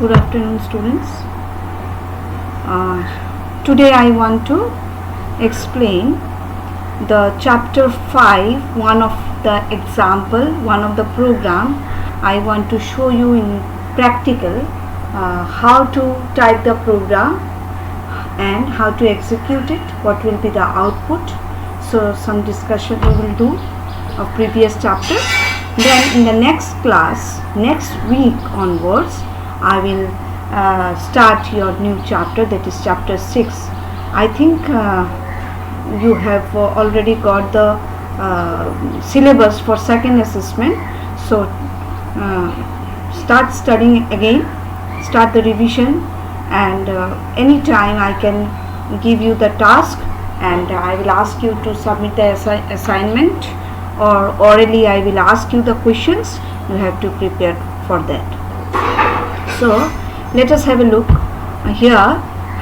Good afternoon, students. Today I want to explain the chapter 5, one of the example, one of the program. I want to show you in practical how to type the program and how to execute it, what will be the output. So some discussion we will do of previous chapter. Then in the next class, next week onwards, I will start your new chapter, that is chapter 6. I think you have already got the syllabus for second assessment. So start studying again, start the revision, and anytime I can give you the task and I will ask you to submit the assignment, or orally I will ask you the questions. You have to prepare for that. So let us have a look here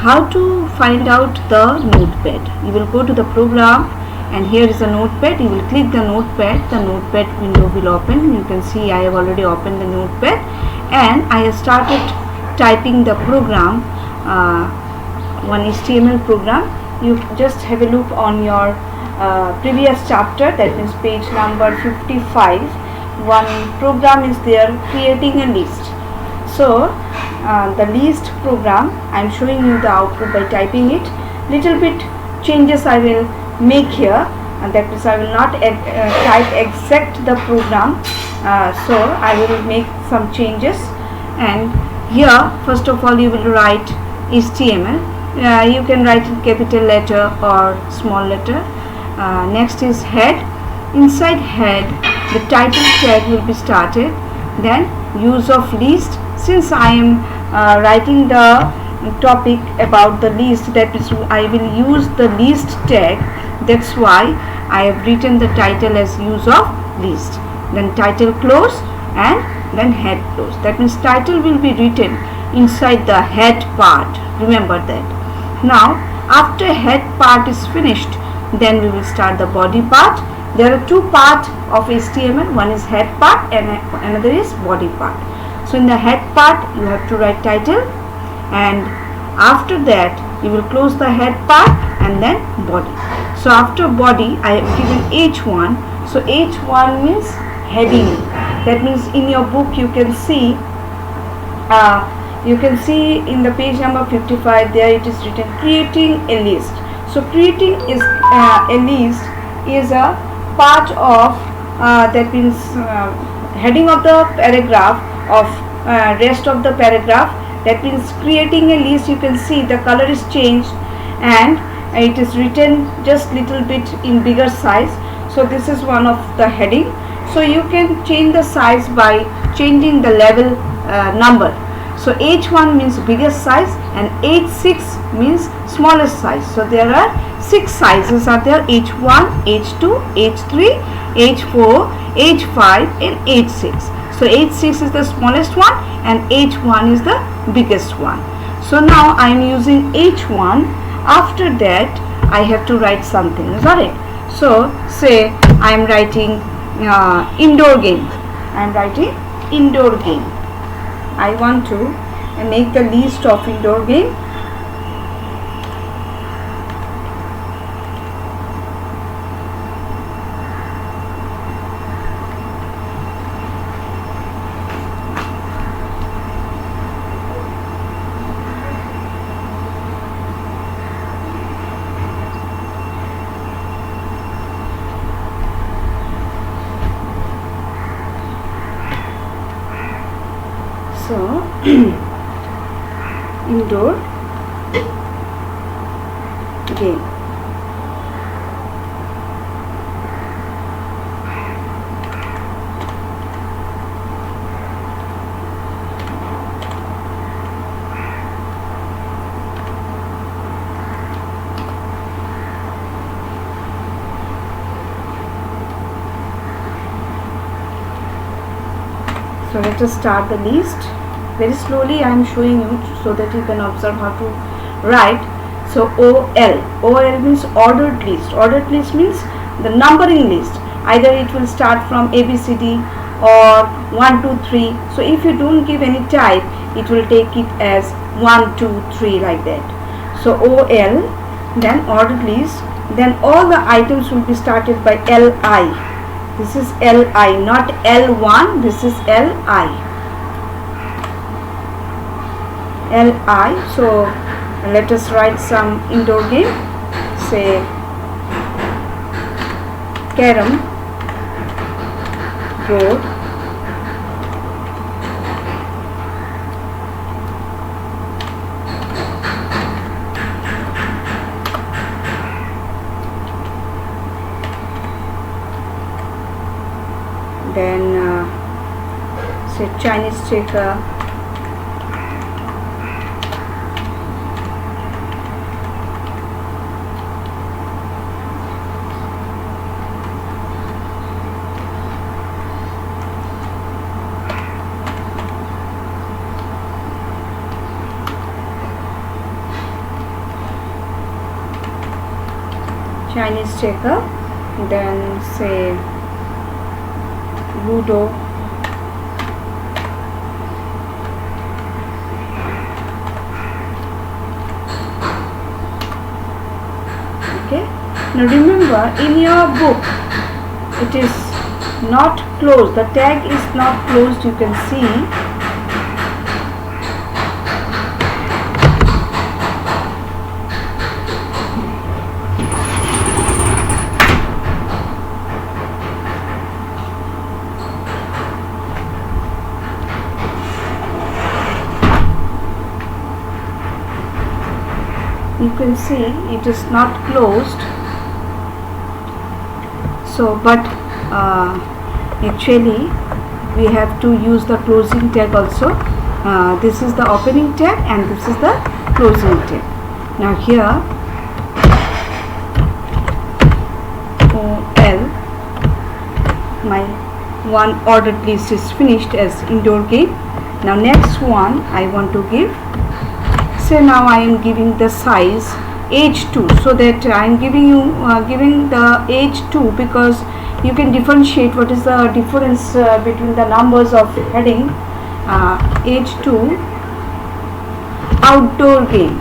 how to find out the notepad. You will go to the program and here is a notepad. You will click the notepad window will open. You can see I have already opened the notepad and I have started typing the program, one HTML program. You just have a look on your previous chapter, that means page number 55. One program is there, creating a list. So the list program, I am showing you the output by typing it. Little bit changes I will make here, and that is I will not type exact the program, so I will make some changes. And here first of all you will write HTML. You can write in capital letter or small letter. Next is head. Inside head the title tag will be started. Then use of list. Since I am writing the topic about the list, that is I will use the list tag, that's why I have written the title as use of list. Then title close and then head close. That means title will be written inside the head part, remember that. Now after head part is finished, then we will start the body part. There are two parts of HTML, one is head part and another is body part. So in the head part you have to write title, and after that you will close the head part and then body. So after body I have given H1. So H1 means heading. That means in your book you can see in the page number 55 there it is written creating a list. So creating is a list is a part of that means heading of the paragraph of rest of the paragraph. That means creating a list, you can see the color is changed and it is written just little bit in bigger size. So this is one of the heading. So you can change the size by changing the level number. So H1 means biggest size and H6 means smallest size. So there are 6 sizes are there: H1, H2, H3, H4, H5 and H6. So H6 is the smallest one and H1 is the biggest one. So now I am using H1. After that I have to write something, is that it? So say I am writing indoor game. I am writing indoor game. I want to make the list of indoor game. So indoor game. So let us start the list. Very slowly I am showing you so that you can observe how to write. So OL means ordered list. Ordered list means the numbering list. Either it will start from ABCD or 1, 2, 3. So if you don't give any type, it will take it as 1, 2, 3 like that. So OL, then ordered list, then all the items will be started by LI. This is LI, not L1, this is LI. LI. So let us write some indoor game, say carom board, then say Chinese checker, Chinese checker, then say Ludo, okay. Now remember, in your book it is not closed, the tag is not closed, you can see. You can see it is not closed. So but actually we have to use the closing tag also. This is the opening tag and this is the closing tag. Now here OL, my one ordered list is finished as indoor game. Now next one I want to give, say now I am giving the size age 2, so that I am giving you giving the age 2 because you can differentiate what is the difference between the numbers of heading. Age 2, outdoor game.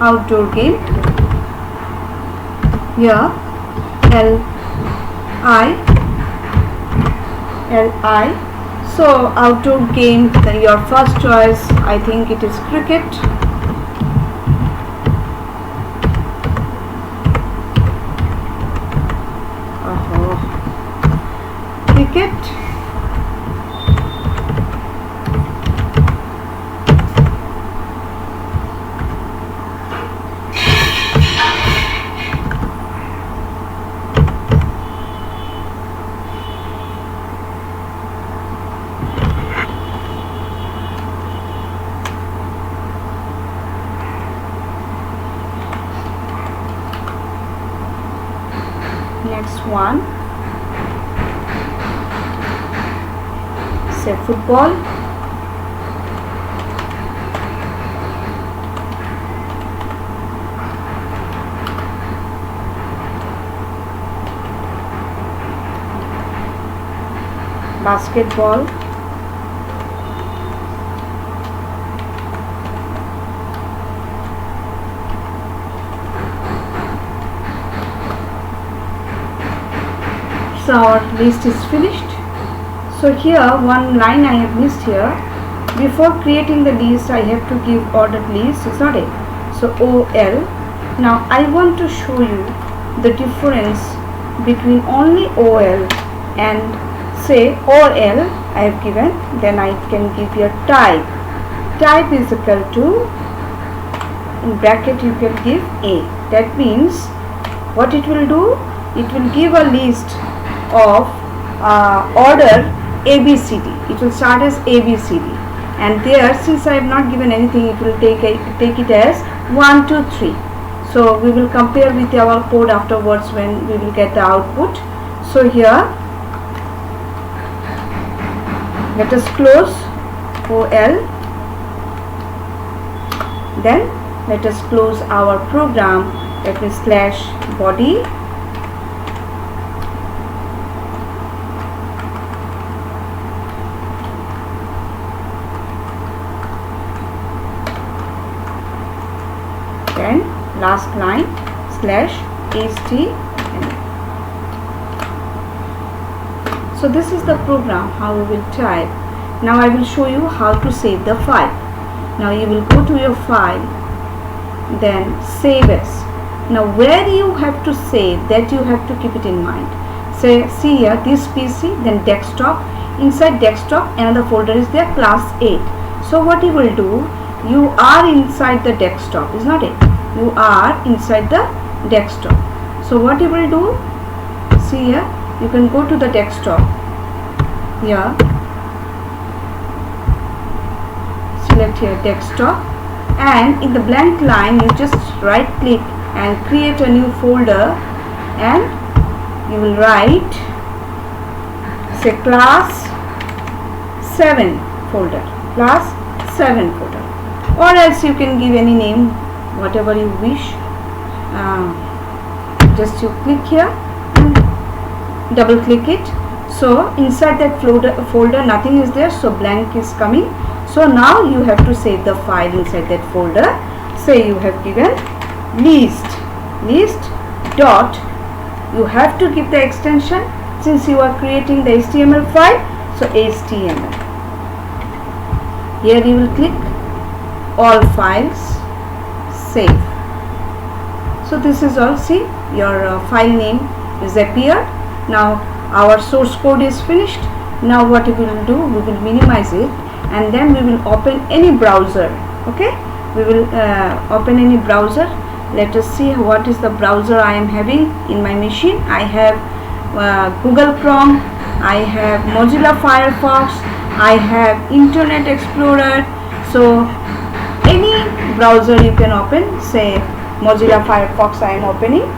Outdoor game. Here LI. So outdoor game, your first choice I think it is cricket. Cricket. Next one, say football. Basketball. So our list is finished. So here one line I have missed here. Before creating the list I have to give ordered list, is not it? So OL. Now I want to show you the difference between only OL and say OL I have given, then I can give you a type. Type is equal to, in bracket you can give A. That means what it will do? It will give a list of order ABCD. It will start as ABCD, and there since I have not given anything, it will take it as 1, 2, 3. So we will compare with our code afterwards when we will get the output. So here Let us close OL. Then let us close our program. Let me slash body. Then last line slash HTML. So this is the program how we will type. Now I will show you how to save the file. Now you will go to your file, then save as. Now where you have to save, that you have to keep it in mind. Say, see here, this PC, then desktop. Inside desktop another folder is there, class 8. So what you will do, you are inside the desktop, is not it? You are inside the desktop. So what you will do, see here, you can go to the desktop. Here, select here desktop, and in the blank line you just right click and create a new folder, and you will write, say, class 7 folder, class 7 folder, or else you can give any name, whatever you wish. Just you click here and double click it. So inside that folder nothing is there, so blank is coming. So now you have to save the file inside that folder. Say you have given list dot, you have to give the extension since you are creating the HTML file, so HTML. Here you will click all files, save. So this is all, see, your file name is appeared. Now our source code is finished. Now what we will do, we will minimize it, and then we will open any browser. Okay, we will open any browser. Let us see what is the browser I am having in my machine. I have Google Chrome, I have Mozilla Firefox, I have Internet Explorer. So any browser you can open. Say Mozilla Firefox I am opening.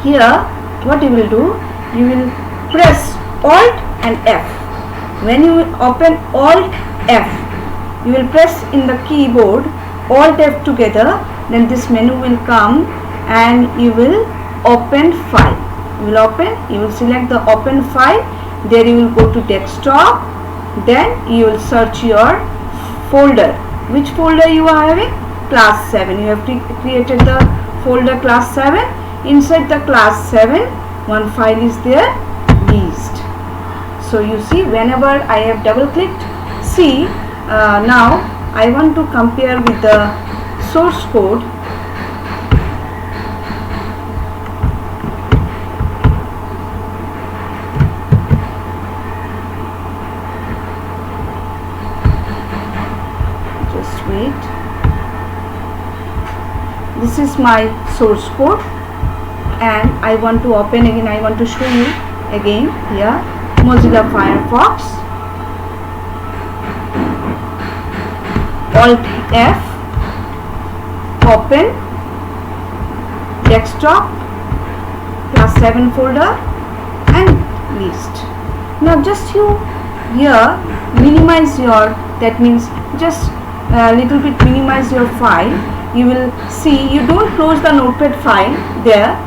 Here what you will do, you will press Alt and F. When you open Alt F, you will press in the keyboard Alt F together, then this menu will come and you will open file. You will open, you will select the open file. There you will go to desktop, then you will search your folder. Which folder you are having? Class 7. You have created the folder class 7. Inside the class 7 one file is there, list. So you see, whenever I have double clicked, see, now I want to compare with the source code. Just wait. This is my source code, and I want to open again. I want to show you again here Mozilla Firefox. Alt F, open, desktop, class 7 folder, and list. Now just you here minimize your, that means just a little bit minimize your file. You will see, you don't close the notepad file there.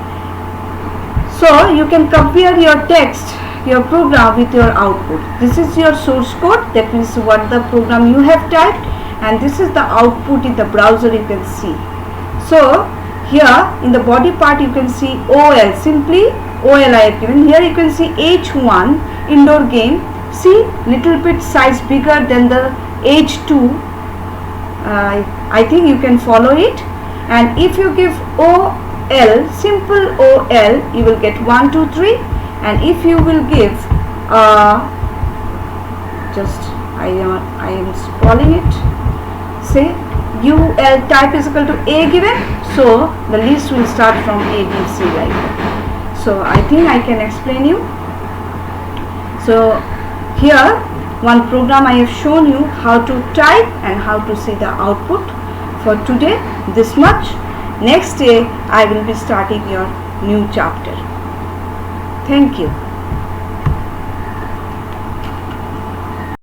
So you can compare your text, your program with your output. This is your source code, that means what the program you have typed, and this is the output in the browser you can see. So here in the body part you can see OL, simply OL I have given. Here you can see H1 indoor game. See, little bit size bigger than the H2. I think you can follow it. And if you give OL, simple OL, you will get 1, 2, 3. And if you will give just I am scrolling it, say UL type is equal to A given, so the list will start from A, B, C like that. So I think I can explain you. So here one program I have shown you how to type and how to see the output. For today this much. Next day I will be starting your new chapter. Thank you.